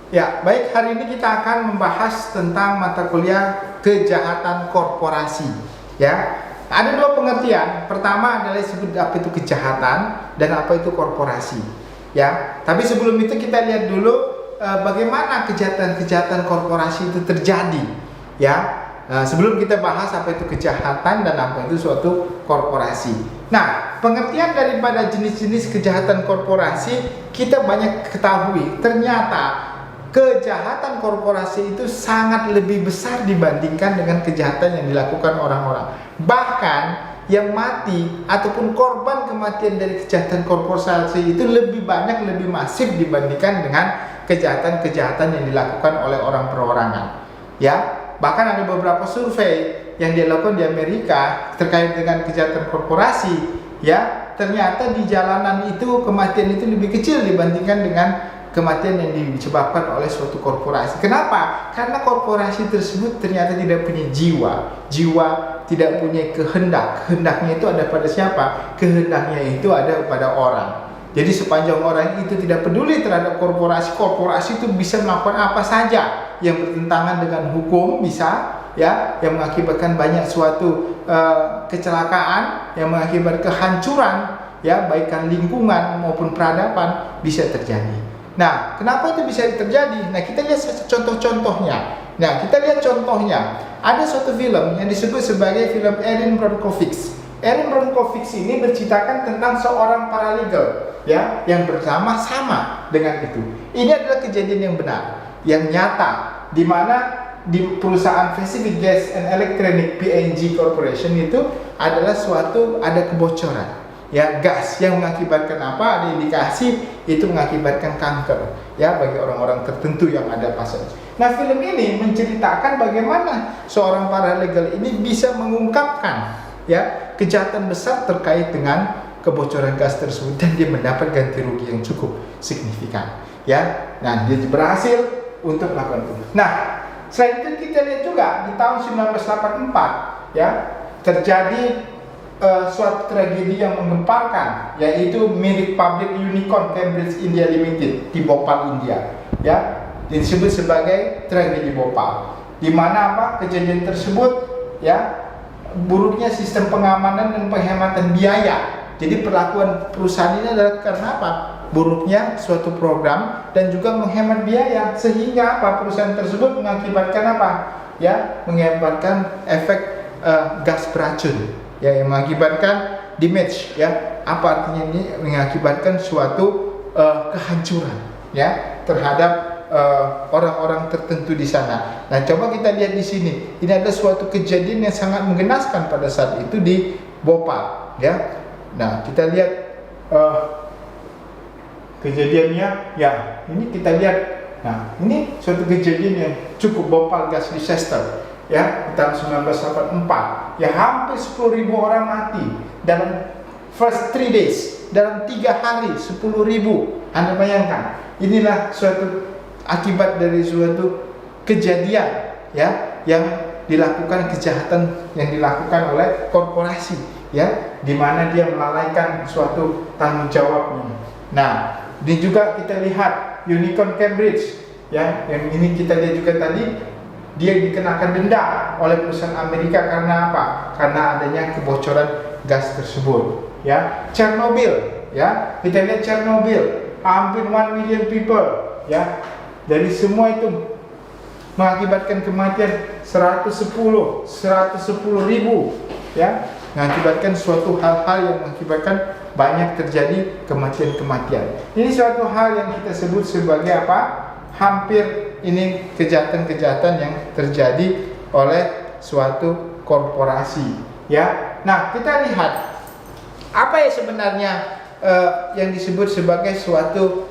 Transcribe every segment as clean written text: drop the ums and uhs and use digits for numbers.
Ya, baik, hari ini kita akan membahas tentang mata kuliah kejahatan korporasi. Ya, ada dua pengertian. Pertama adalah disebut apa itu kejahatan dan apa itu korporasi. Ya, tapi sebelum itu kita lihat dulu bagaimana kejahatan-kejahatan korporasi itu terjadi. Ya, sebelum kita bahas apa itu kejahatan dan apa itu suatu korporasi. Nah, pengertian daripada jenis-jenis kejahatan korporasi kita banyak ketahui. Ternyata kejahatan korporasi itu sangat lebih besar dibandingkan dengan kejahatan yang dilakukan orang-orang. Bahkan yang mati ataupun korban kematian dari kejahatan korporasi itu lebih banyak, lebih masif dibandingkan dengan kejahatan-kejahatan yang dilakukan oleh orang perorangan. Ya, bahkan ada beberapa survei yang dilakukan di Amerika terkait dengan kejahatan korporasi. Ya, ternyata di jalanan itu kematian itu lebih kecil dibandingkan dengan kematian yang disebabkan oleh suatu korporasi. Kenapa? Karena korporasi tersebut ternyata tidak punya jiwa tidak punya kehendak. Kehendaknya itu ada pada siapa? Kehendaknya itu ada pada orang. Jadi sepanjang orang itu tidak peduli terhadap korporasi itu bisa melakukan apa saja yang bertentangan dengan hukum, bisa ya, yang mengakibatkan banyak suatu kecelakaan, yang mengakibatkan kehancuran ya, baik lingkungan maupun peradaban bisa terjadi. Nah, kenapa itu bisa terjadi? Nah, kita lihat contoh-contohnya. Nah, kita lihat contohnya. Ada suatu film yang disebut sebagai film Erin Brockovich. Erin Brockovich ini berceritakan tentang seorang paralegal ya, yang bersama-sama dengan itu. Ini adalah kejadian yang benar, yang nyata, di mana di perusahaan Pacific Gas and Electronic PNG Corporation itu adalah ada kebocoran. Ya, gas yang mengakibatkan apa? Ada indikasi itu mengakibatkan kanker ya bagi orang-orang tertentu yang ada pasien. Nah, film ini menceritakan bagaimana seorang paralegal ini bisa mengungkapkan ya kejahatan besar terkait dengan kebocoran gas tersebut dan dia mendapat ganti rugi yang cukup signifikan ya. Nah, dia berhasil untuk melakukan itu. Nah, selain itu kita lihat juga di tahun 1984 ya terjadi suatu tragedi yang menggemparkan, yaitu milik pabrik Unicorn Cambridge India Limited di Bhopal, India ya, disebut sebagai tragedi Bhopal, di mana apa kejadian tersebut ya, buruknya sistem pengamanan dan penghematan biaya. Jadi perlakuan perusahaan ini adalah karena apa? Buruknya suatu program dan juga menghemat biaya, sehingga apa perusahaan tersebut mengakibatkan apa ya, mengakibatkan efek gas beracun ya, yang mengakibatkan damage ya. Apa artinya ini? Mengakibatkan suatu kehancuran ya terhadap orang-orang tertentu di sana. Nah, coba kita lihat di sini. Ini ada suatu kejadian yang sangat menggenaskan pada saat itu di Bhopal ya. Nah, kita lihat kejadiannya ya. Ini kita lihat. Nah, ini suatu kejadian yang cukup Bhopal gas disaster ya, tahun 1984 ya, hampir 10.000 orang mati dalam first 3 days, dalam 3 hari 10.000. Anda bayangkan, inilah suatu akibat dari suatu kejadian ya yang dilakukan, kejahatan yang dilakukan oleh korporasi ya, di mana dia melalaikan suatu tanggung jawabnya. Nah, ini juga kita lihat Unicorn Cambridge ya, yang ini kita lihat juga tadi, dia dikenakan denda oleh perusahaan Amerika karena apa? Karena adanya kebocoran gas tersebut ya. Chernobyl ya, kita lihat Chernobyl, hampir 1 million people ya, dari semua itu mengakibatkan kematian 110 ribu ya, mengakibatkan suatu hal-hal yang mengakibatkan banyak terjadi kematian-kematian. Ini suatu hal yang kita sebut sebagai apa? Hampir ini kejahatan-kejahatan yang terjadi oleh suatu korporasi ya. Nah, kita lihat apa ya sebenarnya yang disebut sebagai suatu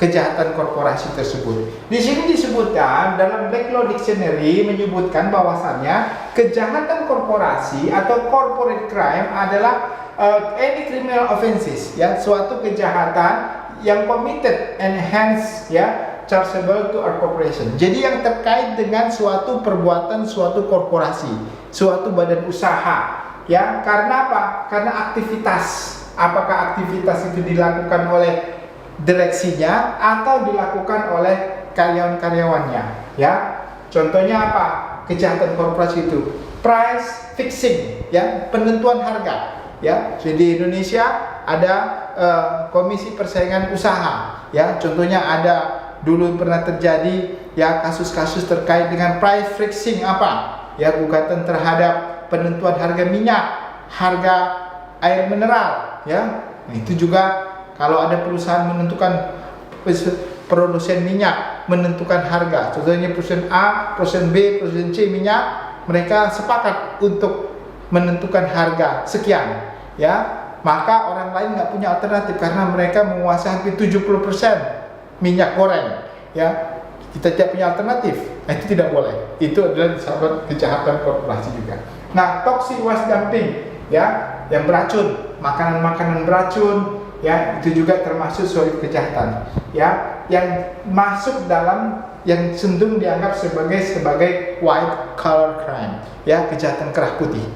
kejahatan korporasi tersebut. Di sini disebutkan dalam Black Law Dictionary, menyebutkan bahwasannya kejahatan korporasi atau corporate crime adalah any criminal offenses ya, suatu kejahatan yang committed and hence ya chargeable to a corporation. Jadi yang terkait dengan suatu perbuatan suatu korporasi, suatu badan usaha ya. Karena apa? Karena aktivitas. Apakah aktivitas itu dilakukan oleh direksinya atau dilakukan oleh karyawan-karyawannya, ya. Contohnya apa? Kejahatan korporasi itu price fixing, ya, penentuan harga, ya. Jadi di Indonesia ada Komisi Persaingan Usaha, ya. Contohnya ada dulu pernah terjadi, ya, kasus-kasus terkait dengan price fixing apa? Ya, gugatan terhadap penentuan harga minyak, harga air mineral, ya. Nah, itu juga kalau ada perusahaan menentukan, produsen minyak menentukan harga, contohnya perusahaan A, perusahaan B, perusahaan C minyak, mereka sepakat untuk menentukan harga sekian, ya, maka orang lain nggak punya alternatif karena mereka menguasai hampir 70% minyak goreng, ya, kita tidak punya alternatif. Nah, itu tidak boleh, itu adalah disebut kejahatan korporasi juga. Nah, toxic waste dumping, ya, yang beracun, makanan-makanan beracun, ya, itu juga termasuk suatu kejahatan, ya, yang masuk dalam yang cenderung dianggap sebagai white collar crime, ya, kejahatan kerah putih.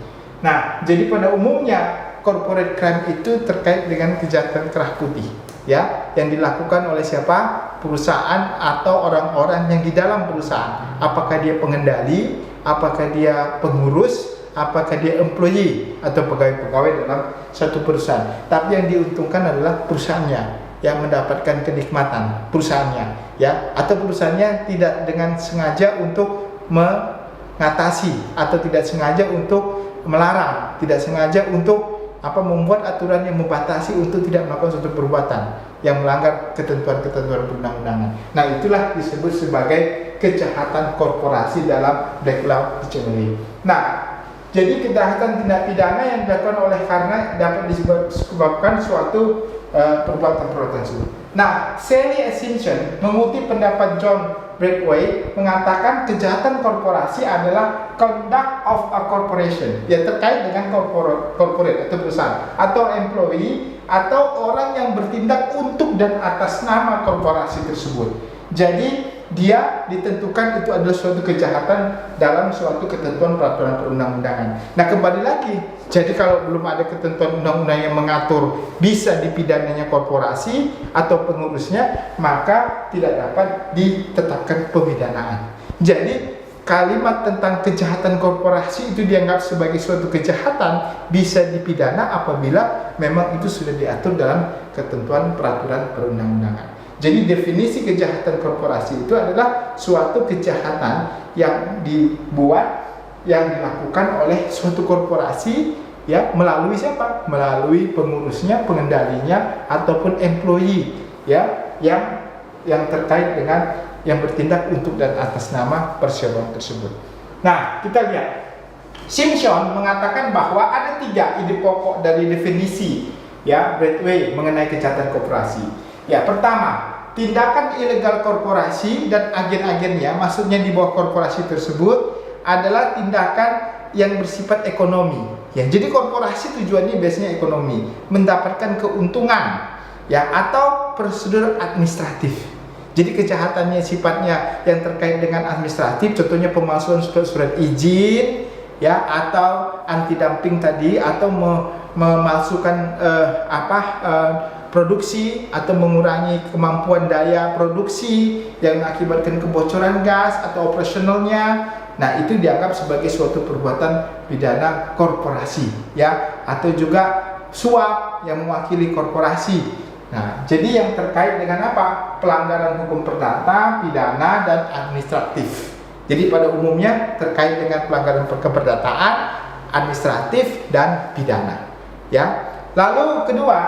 Nah, jadi pada umumnya corporate crime itu terkait dengan kejahatan kerah putih, ya, yang dilakukan oleh siapa? Perusahaan atau orang-orang yang di dalam perusahaan. Apakah dia pengendali, apakah dia pengurus, apakah dia employee atau pegawai-pegawai dalam satu perusahaan. Tapi yang diuntungkan adalah perusahaannya, yang mendapatkan kenikmatan perusahaannya, ya, atau perusahaannya tidak dengan sengaja untuk mengatasi atau tidak sengaja untuk melarang, tidak sengaja untuk membuat aturan yang membatasi untuk tidak melakukan suatu perbuatan yang melanggar ketentuan-ketentuan perundang-undangan. Nah, itulah disebut sebagai kejahatan korporasi dalam Black Law Dictionary. Nah, jadi kejahatan tindak pidana yang dilakukan oleh karena dapat disebabkan suatu perbuatan-perbuatan tersebut. Nah, Sally Ascension mengutip pendapat John Breakaway mengatakan kejahatan korporasi adalah conduct of a corporation, ya, terkait dengan corporate atau perusahaan atau employee atau orang yang bertindak untuk dan atas nama korporasi tersebut. Jadi dia ditentukan itu adalah suatu kejahatan dalam suatu ketentuan peraturan perundang-undangan. Nah, kembali lagi, jadi kalau belum ada ketentuan undang-undang yang mengatur bisa dipidananya korporasi atau pengurusnya, maka tidak dapat ditetapkan pemidanaan. Jadi kalimat tentang kejahatan korporasi itu dianggap sebagai suatu kejahatan bisa dipidana apabila memang itu sudah diatur dalam ketentuan peraturan perundang-undangan. Jadi definisi kejahatan korporasi itu adalah suatu kejahatan yang dibuat, yang dilakukan oleh suatu korporasi, ya, melalui siapa? Melalui pengurusnya, pengendalinya, ataupun employee, ya, yang terkait dengan yang bertindak untuk dan atas nama perseroan tersebut. Nah, kita lihat Simpson mengatakan bahwa ada 3 ide pokok dari definisi, ya, Breakaway mengenai kejahatan korporasi. Ya, pertama, tindakan ilegal korporasi dan agen-agennya, maksudnya di bawah korporasi tersebut, adalah tindakan yang bersifat ekonomi. Ya, jadi korporasi tujuannya biasanya ekonomi, mendapatkan keuntungan, ya, atau prosedur administratif. Jadi kejahatannya sifatnya yang terkait dengan administratif, contohnya pemalsuan surat izin, ya, atau anti dumping tadi, atau memalsukan produksi atau mengurangi kemampuan daya produksi yang mengakibatkan kebocoran gas atau operasionalnya. Nah, itu dianggap sebagai suatu perbuatan pidana korporasi, ya, atau juga suap yang mewakili korporasi. Nah, jadi yang terkait dengan apa? Pelanggaran hukum perdata, pidana, dan administratif. Jadi pada umumnya terkait dengan pelanggaran keperdataan, administratif, dan pidana, ya. Lalu kedua,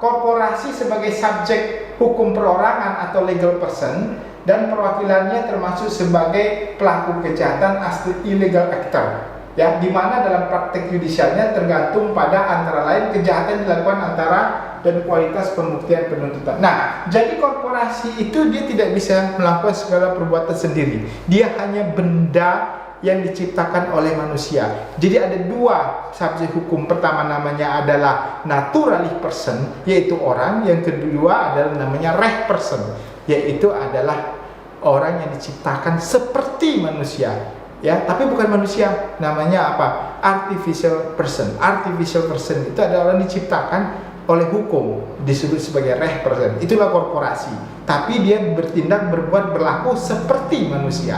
korporasi sebagai subjek hukum perorangan atau legal person dan perwakilannya termasuk sebagai pelaku kejahatan as illegal actor, ya, di mana dalam praktek judisialnya tergantung pada antara lain kejahatan dilakukan antara dan kualitas pembuktian penuntutan. Nah, jadi korporasi itu dia tidak bisa melakukan segala perbuatan sendiri. Dia hanya benda yang diciptakan oleh manusia. Jadi ada 2 subjek hukum. Pertama namanya adalah naturalist person, yaitu orang. Yang kedua adalah namanya reh person, yaitu adalah orang yang diciptakan seperti manusia, ya, tapi bukan manusia. Namanya apa? Artificial person. Artificial person itu adalah orang diciptakan oleh hukum disebut sebagai represent, itulah korporasi. Tapi dia berbuat berlaku seperti manusia.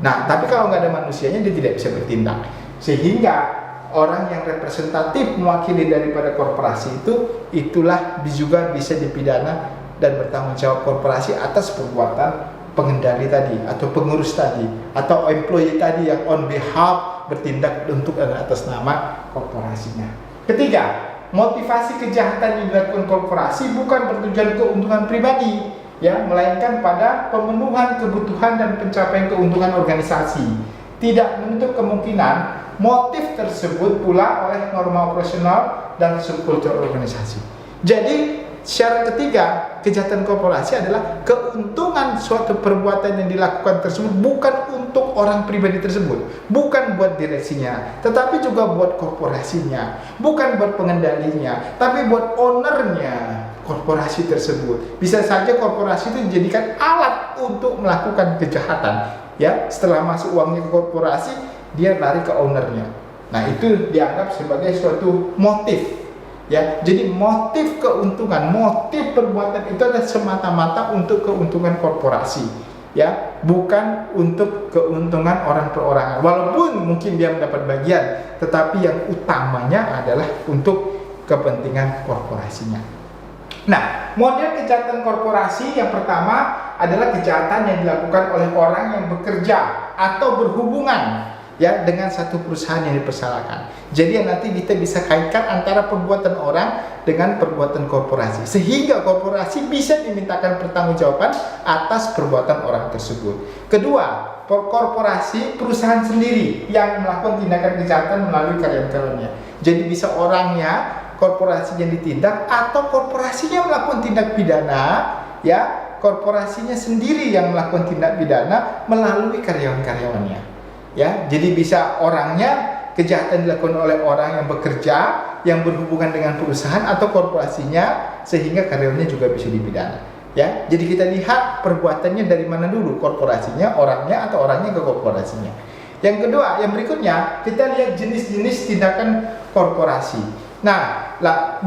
Nah, tapi kalau nggak ada manusianya dia tidak bisa bertindak. Sehingga orang yang representatif mewakili daripada korporasi itulah juga bisa dipidana dan bertanggung jawab korporasi atas perbuatan pengendali tadi atau pengurus tadi atau employee tadi yang on behalf bertindak untuk dan atas nama korporasinya. Ketiga, motivasi kejahatan yang dilakukan korporasi bukan bertujuan keuntungan pribadi, ya, melainkan pada pemenuhan kebutuhan dan pencapaian keuntungan organisasi. Tidak menutup kemungkinan motif tersebut pula oleh norma operasional dan subkultur organisasi. Jadi syarat ketiga kejahatan korporasi adalah keuntungan suatu perbuatan yang dilakukan tersebut bukan untuk orang pribadi tersebut, bukan buat direksinya, tetapi juga buat korporasinya, bukan buat pengendalinya, tapi buat ownernya korporasi tersebut. Bisa saja korporasi itu dijadikan alat untuk melakukan kejahatan, ya. Setelah masuk uangnya ke korporasi, dia lari ke ownernya. Nah, itu dianggap sebagai suatu motif. Ya, jadi motif keuntungan, motif perbuatan itu adalah semata-mata untuk keuntungan korporasi, ya, bukan untuk keuntungan orang perorangan. Walaupun mungkin dia mendapat bagian, tetapi yang utamanya adalah untuk kepentingan korporasinya. Nah, model kejahatan korporasi yang pertama adalah kejahatan yang dilakukan oleh orang yang bekerja atau berhubungan, ya, dengan satu perusahaan yang dipersalahkan. Jadi yang nanti kita bisa kaitkan antara perbuatan orang dengan perbuatan korporasi, sehingga korporasi bisa dimintakan pertanggungjawaban atas perbuatan orang tersebut. Kedua, korporasi perusahaan sendiri yang melakukan tindakan kejahatan melalui karyawan-karyawannya. Jadi bisa orangnya, korporasinya ditindak, atau korporasinya melakukan tindak pidana, ya, korporasinya sendiri yang melakukan tindak pidana melalui karyawan-karyawannya. Ya, jadi bisa orangnya, kejahatan dilakukan oleh orang yang bekerja, yang berhubungan dengan perusahaan atau korporasinya, sehingga karyawannya juga bisa dipidana. Ya, jadi kita lihat perbuatannya dari mana dulu, korporasinya, orangnya, atau orangnya ke korporasinya. Yang kedua, yang berikutnya, kita lihat jenis-jenis tindakan korporasi. Nah,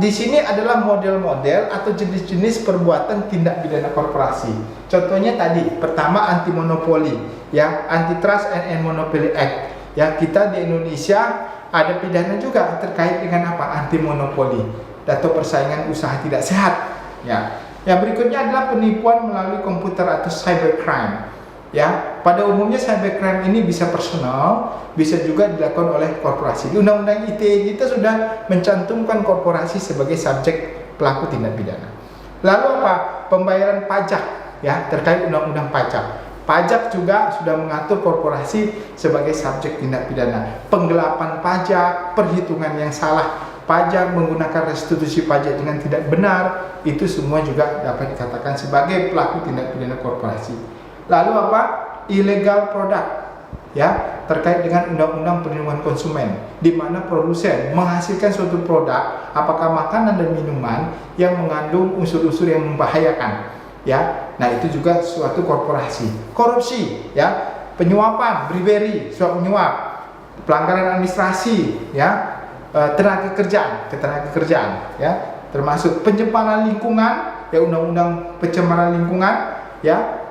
di sini adalah model-model atau jenis-jenis perbuatan tindak pidana korporasi. Contohnya tadi, pertama anti monopoli, ya, Antitrust and Monopoly Act. Ya, kita di Indonesia ada pidana juga terkait dengan apa? Anti monopoli atau persaingan usaha tidak sehat. Ya. Yang berikutnya adalah penipuan melalui komputer atau cybercrime. Ya, pada umumnya cybercrime ini bisa personal, bisa juga dilakukan oleh korporasi. Di Undang-Undang ITE kita sudah mencantumkan korporasi sebagai subjek pelaku tindak pidana. Lalu apa? Pembayaran pajak, ya, terkait Undang-Undang Pajak. Pajak juga sudah mengatur korporasi sebagai subjek tindak pidana. Penggelapan pajak, perhitungan yang salah pajak, menggunakan restitusi pajak dengan tidak benar, itu semua juga dapat dikatakan sebagai pelaku tindak pidana korporasi. Lalu apa? Illegal product, ya, terkait dengan Undang-Undang Perlindungan Konsumen, di mana produsen menghasilkan suatu produk, apakah makanan dan minuman yang mengandung unsur-unsur yang membahayakan, ya. Nah, itu juga suatu korporasi. Korupsi, ya, penyuapan, bribery, suap menyuap, pelanggaran administrasi, ya, ketenaga kerjaan, ya, termasuk pencemaran lingkungan, ya, Undang-Undang Pencemaran Lingkungan, ya,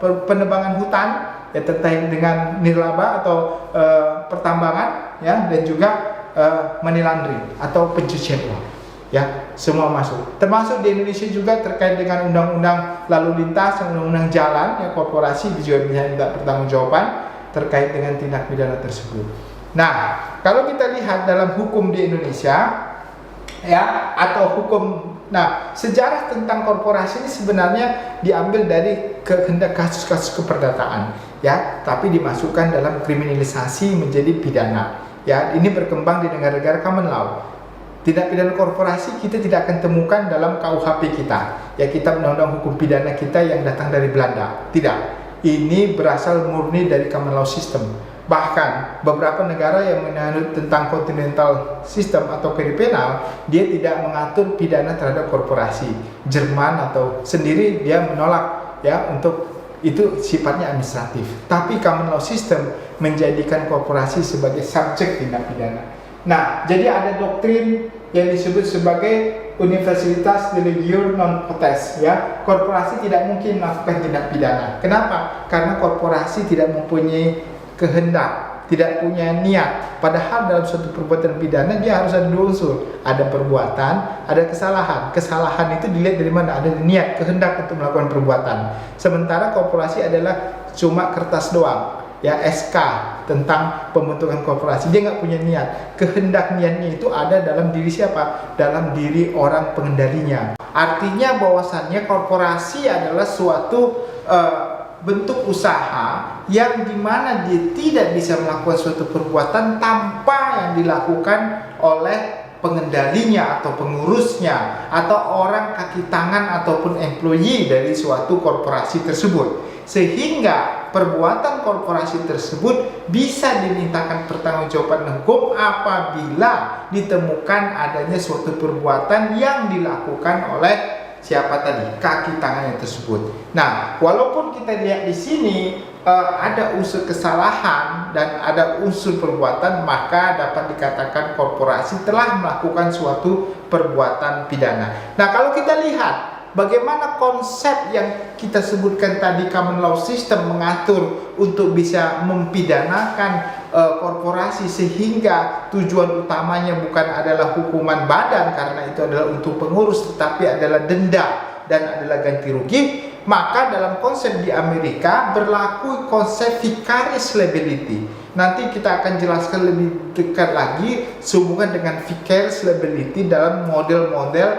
penebangan hutan, ya, terkait dengan nirlaba atau pertambangan, ya, dan juga money laundering atau pencucian uang, ya, semua masuk. Termasuk di Indonesia juga terkait dengan undang-undang lalu lintas, undang-undang jalan, ya, korporasi juga bisa minta pertanggungjawaban terkait dengan tindak pidana tersebut. Nah, kalau kita lihat dalam hukum di Indonesia, ya, atau hukum, nah, sejarah tentang korporasi ini sebenarnya diambil dari kehendak kasus-kasus keperdataan, ya, tapi dimasukkan dalam kriminalisasi menjadi pidana, ya. Ini berkembang di negara-negara common law. Tindak pidana korporasi kita tidak akan temukan dalam KUHP kita, ya, kitab undang-undang hukum pidana kita yang datang dari Belanda. Tidak, ini berasal murni dari common law system. Bahkan beberapa negara yang menganut tentang continental system atau peripenal, dia tidak mengatur pidana terhadap korporasi. Jerman atau sendiri dia menolak, ya, untuk itu sifatnya administratif. Tapi common law system menjadikan korporasi sebagai subjek tindak pidana. Nah, jadi ada doktrin yang disebut sebagai Universitas de Legion non potest, ya. Korporasi tidak mungkin melakukan tindak pidana. Kenapa? Karena korporasi tidak mempunyai kehendak, tidak punya niat. Padahal dalam suatu perbuatan pidana dia harus ada dua unsur, ada perbuatan, ada kesalahan. Kesalahan itu dilihat dari mana? Ada niat, kehendak untuk melakukan perbuatan. Sementara korporasi adalah cuma kertas doang, ya, SK tentang pembentukan korporasi. Dia nggak punya niat. Kehendak niatnya itu ada dalam diri siapa? Dalam diri orang pengendalinya. Artinya bahwasannya korporasi adalah suatu bentuk usaha yang dimana dia tidak bisa melakukan suatu perbuatan tanpa yang dilakukan oleh pengendalinya atau pengurusnya atau orang kaki tangan ataupun employee dari suatu korporasi tersebut, sehingga perbuatan korporasi tersebut bisa dimintakan pertanggungjawaban hukum apabila ditemukan adanya suatu perbuatan yang dilakukan oleh siapa tadi? Kaki tangannya tersebut. Nah, walaupun kita lihat di sini ada unsur kesalahan dan ada unsur perbuatan, maka dapat dikatakan korporasi telah melakukan suatu perbuatan pidana. Nah, kalau kita lihat bagaimana konsep yang kita sebutkan tadi, common law system mengatur untuk bisa mempidanakan korporasi, sehingga tujuan utamanya bukan adalah hukuman badan karena itu adalah untuk pengurus, tetapi adalah denda dan adalah ganti rugi. Maka dalam konsep di Amerika berlaku konsep vicarious liability. Nanti kita akan jelaskan lebih dekat lagi sehubungan dengan vicarious liability dalam model-model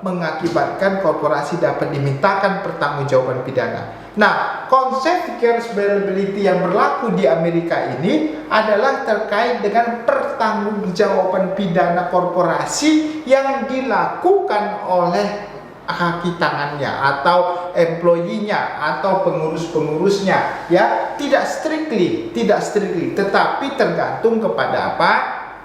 mengakibatkan korporasi dapat dimintakan pertanggungjawaban pidana. Nah, konsep vicarious liability yang berlaku di Amerika ini adalah terkait dengan pertanggungjawaban pidana korporasi yang dilakukan oleh kaki tangannya atau employee-nya atau pengurus-pengurusnya, ya. Tidak strictly, tetapi tergantung kepada apa?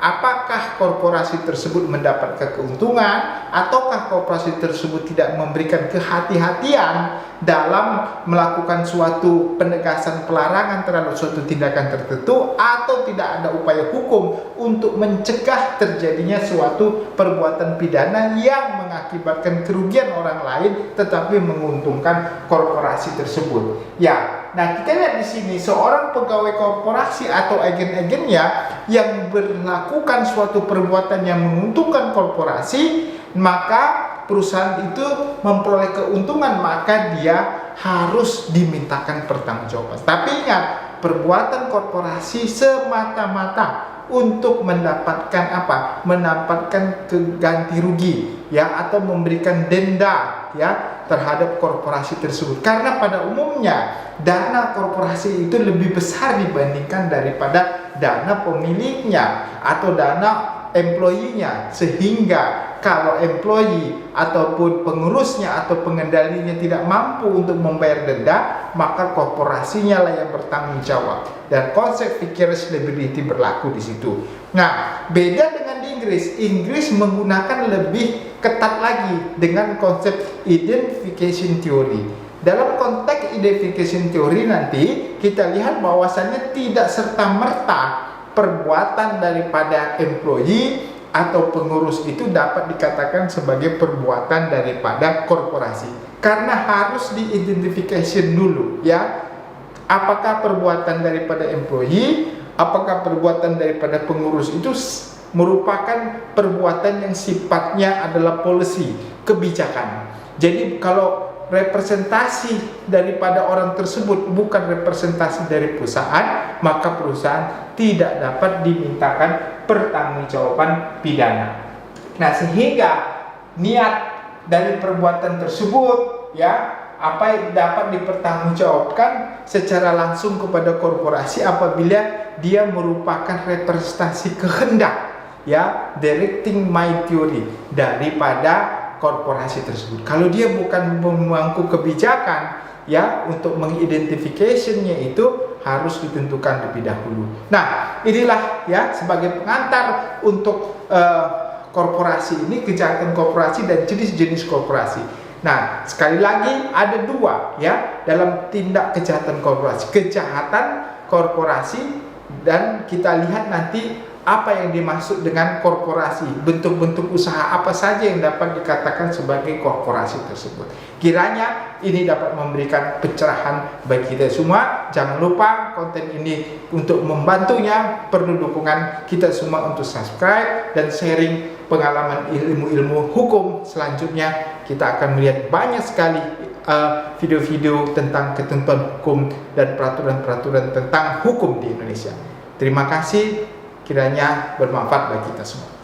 Apakah korporasi tersebut mendapatkan keuntungan ataukah korporasi tersebut tidak memberikan kehati-hatian dalam melakukan suatu penegasan pelarangan terhadap suatu tindakan tertentu, atau tidak ada upaya hukum untuk mencegah terjadinya suatu perbuatan pidana yang mengakibatkan kerugian orang lain tetapi menguntungkan korporasi tersebut. Ya, nah kita lihat di sini seorang pegawai korporasi atau agen-agennya yang melakukan suatu perbuatan yang menguntungkan korporasi, maka perusahaan itu memperoleh keuntungan, maka dia harus dimintakan pertanggungjawaban. Tapi ingat, perbuatan korporasi semata-mata untuk mendapatkan apa? Mendapatkan ganti rugi, ya, atau memberikan denda, ya, terhadap korporasi tersebut. Karena pada umumnya dana korporasi itu lebih besar dibandingkan daripada dana pemiliknya atau dana employee-nya, sehingga kalau employee ataupun pengurusnya atau pengendalinya tidak mampu untuk membayar denda, maka korporasinya lah yang bertanggung jawab, dan konsep vicarious liability berlaku di situ. Nah, beda dengan di Inggris. Inggris menggunakan lebih ketat lagi dengan konsep identification theory. Dalam konteks identification theory nanti kita lihat bahwasannya tidak serta-merta perbuatan daripada employee atau pengurus itu dapat dikatakan sebagai perbuatan daripada korporasi, karena harus diidentification dulu, ya. Apakah perbuatan daripada employee, apakah perbuatan daripada pengurus itu merupakan perbuatan yang sifatnya adalah policy, kebijakan. Jadi kalau representasi daripada orang tersebut bukan representasi dari perusahaan, maka perusahaan tidak dapat dimintakan pertanggungjawaban pidana. Nah, sehingga niat dari perbuatan tersebut, ya, apa yang dapat dipertanggungjawabkan secara langsung kepada korporasi apabila dia merupakan representasi kehendak, ya, directing my theory daripada korporasi tersebut. Kalau dia bukan memangku kebijakan, ya, untuk mengidentifikasinya itu harus ditentukan lebih dahulu. Nah, inilah, ya, sebagai pengantar untuk korporasi ini, kejahatan korporasi dan jenis-jenis korporasi. Nah, sekali lagi ada dua, ya, dalam tindak kejahatan korporasi. Kejahatan korporasi, dan kita lihat nanti apa yang dimaksud dengan korporasi, bentuk-bentuk usaha apa saja yang dapat dikatakan sebagai korporasi tersebut. Kiranya ini dapat memberikan pencerahan bagi kita semua. Jangan lupa konten ini untuk membantunya, perlu dukungan kita semua untuk subscribe dan sharing pengalaman ilmu-ilmu hukum. Selanjutnya kita akan melihat banyak sekali video-video tentang ketentuan hukum dan peraturan-peraturan tentang hukum di Indonesia. Terima kasih, kiranya bermanfaat bagi kita semua.